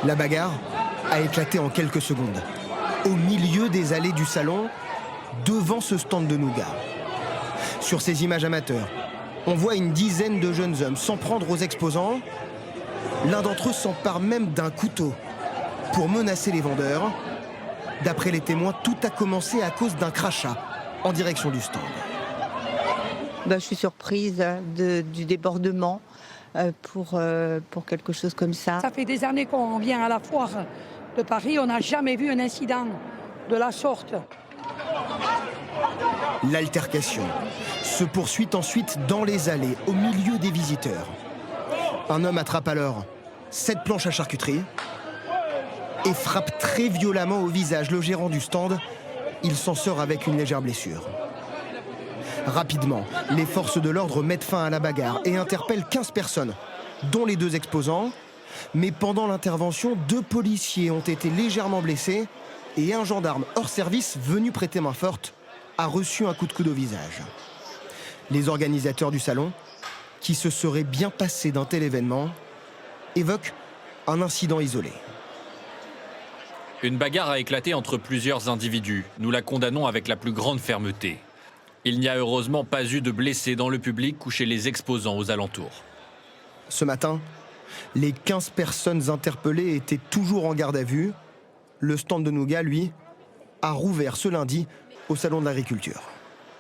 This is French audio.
La bagarre a éclaté en quelques secondes, au milieu des allées du salon, devant ce stand de nougat. Sur ces images amateurs, on voit une dizaine de jeunes hommes s'en prendre aux exposants. L'un d'entre eux s'empare même d'un couteau pour menacer les vendeurs. D'après les témoins, tout a commencé à cause d'un crachat en direction du stand. Je suis surprise du débordement pour quelque chose comme ça. Ça fait des années qu'on vient à la foire de Paris, on n'a jamais vu un incident de la sorte. L'altercation se poursuit ensuite dans les allées, au milieu des visiteurs. Un homme attrape alors 7 planches à charcuterie et frappe très violemment au visage le gérant du stand. Il s'en sort avec une légère blessure. Rapidement, les forces de l'ordre mettent fin à la bagarre et interpellent 15 personnes, dont les 2 exposants. Mais pendant l'intervention, 2 policiers ont été légèrement blessés et un gendarme hors service venu prêter main forte a reçu un coup de coude au visage. Les organisateurs du salon, qui se seraient bien passés d'un tel événement, évoquent un incident isolé. Une bagarre a éclaté entre plusieurs individus. Nous la condamnons avec la plus grande fermeté. Il n'y a heureusement pas eu de blessés dans le public ou chez les exposants aux alentours. Ce matin, les 15 personnes interpellées étaient toujours en garde à vue. Le stand de nougat, lui, a rouvert ce lundi au Salon de l'Agriculture.